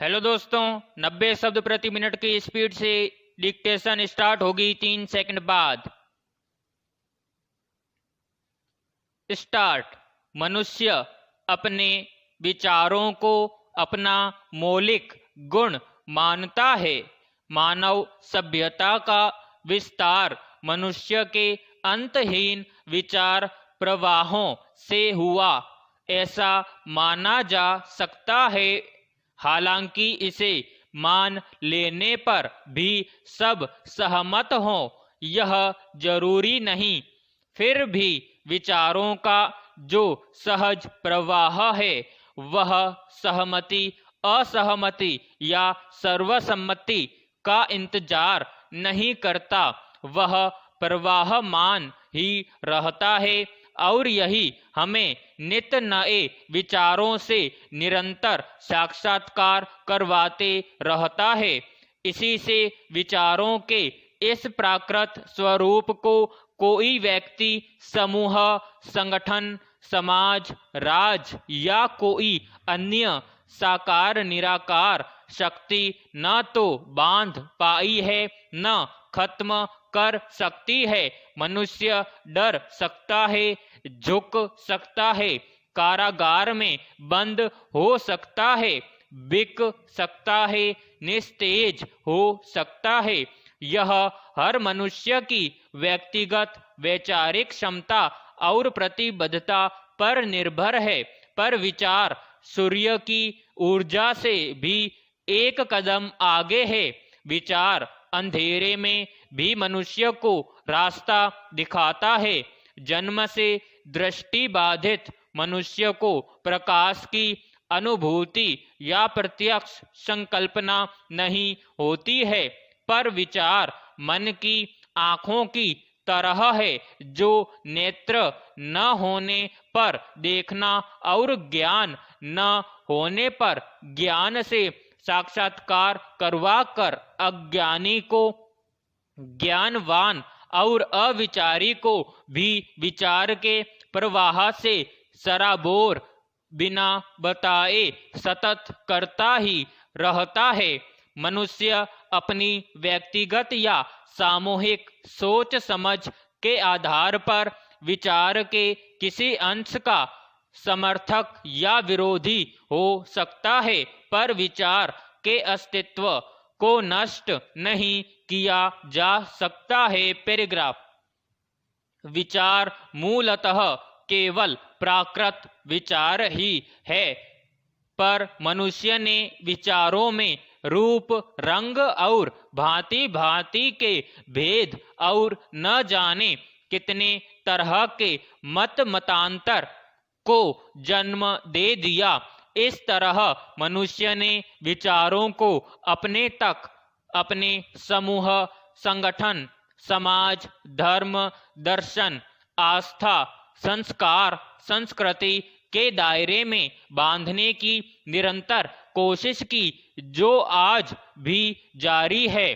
Hello दोस्तों, 90 शब्द प्रति मिनट की स्पीड से डिक्टेशन स्टार्ट होगी 3 सेकंड बाद। स्टार्ट। मनुष्य अपने विचारों को अपना मौलिक गुण मानता है। मानव सभ्यता का विस्तार मनुष्य के अंतहीन विचार प्रवाहों से हुआ, ऐसा माना जा सकता है। हालांकि इसे मान लेने पर भी सब सहमत हों, यह जरूरी नहीं। फिर भी विचारों का जो सहज प्रवाह है वह सहमति, असहमति या सर्वसम्मति का इंतजार नहीं करता, वह प्रवाहमान ही रहता है और यही हमें नित नए विचारों से निरंतर साक्षात्कार करवाते रहता है। इसी से विचारों के इस प्राकृत स्वरूप को कोई व्यक्ति, समूह, संगठन, समाज, राज या कोई अन्य साकार निराकार शक्ति न तो बांध पाई है न खत्म कर सकती है। मनुष्य डर सकता है, झुक सकता है, कारागार में बंद हो सकता है, बिक सकता है, निस्तेज हो सकता है। यह हर मनुष्य की व्यक्तिगत वैचारिक क्षमता और प्रतिबद्धता पर निर्भर है। पर विचार सूर्य की ऊर्जा से भी एक कदम आगे है। विचार अंधेरे में भी मनुष्य को रास्ता दिखाता है। जन्म से दृष्टि बाधित मनुष्य को प्रकाश की अनुभूति या प्रत्यक्ष संकल्पना नहीं होती है, पर विचार मन की आँखों की तरह है, जो नेत्र न होने पर देखना और ज्ञान न होने पर ज्ञान से साक्षात्कार करवा कर अज्ञानी को ज्ञानवान और अविचारी को भी विचार के प्रवाह से सराबोर बिना बताए सतत करता ही रहता है। मनुष्य अपनी व्यक्तिगत या सामूहिक सोच समझ के आधार पर विचार के किसी अंश का समर्थक या विरोधी हो सकता है, पर विचार के अस्तित्व को नष्ट नहीं किया जा सकता है। पैराग्राफ। विचार मूलतः केवल प्राकृत विचार ही है, पर मनुष्य ने विचारों में रूप, रंग और भांति भांति के भेद और न जाने कितने तरह के मत मतांतर को जन्म दे दिया। इस तरह मनुष्य ने विचारों को अपने तक, अपने समूह, संगठन, समाज, धर्म, दर्शन, आस्था, संस्कार, संस्कृति के दायरे में बांधने की निरंतर कोशिश की, जो आज भी जारी है।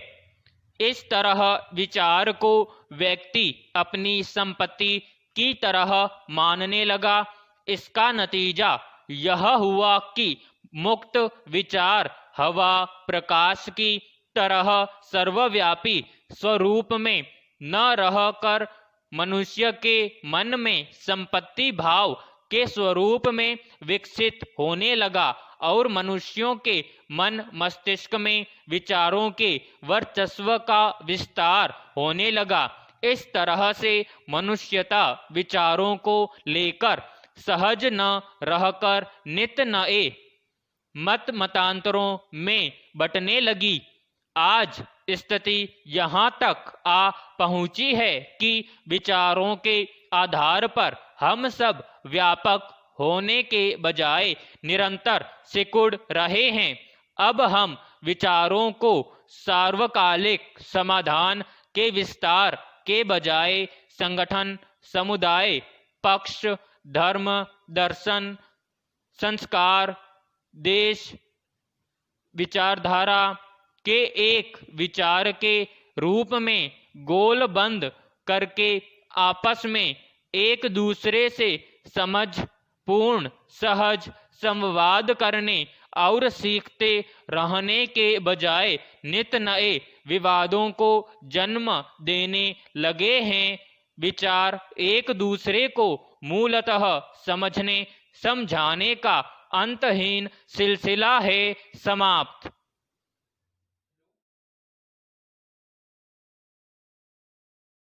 इस तरह विचार को व्यक्ति अपनी संपत्ति की तरह मानने लगा। इसका नतीजा यह हुआ कि मुक्त विचार हवा प्रकाश की तरह सर्वव्यापी स्वरूप में न रहकर मनुष्य के मन में संपत्ति भाव के स्वरूप में विकसित होने लगा और मनुष्यों के मन मस्तिष्क में विचारों के वर्चस्व का विस्तार होने लगा। इस तरह से मनुष्यता विचारों को लेकर सहज न रहकर नित नए मत मतांतरों में बंटने लगी। आज स्थिति यहाँ तक आ पहुँची है कि विचारों के आधार पर हम सब व्यापक होने के बजाय निरंतर सिकुड़ रहे हैं। अब हम विचारों को सार्वकालिक समाधान के विस्तार के बजाय संगठन, समुदाय, पक्ष, धर्म, दर्शन, संस्कार, देश, विचारधारा के एक विचार के रूप में गोल बंद करके आपस में एक दूसरे से समझ पूर्ण सहज संवाद करने और सीखते रहने के बजाय नित नए विवादों को जन्म देने लगे हैं। विचार एक दूसरे को मूलतः समझने समझाने का अंतहीन सिलसिला है। समाप्त।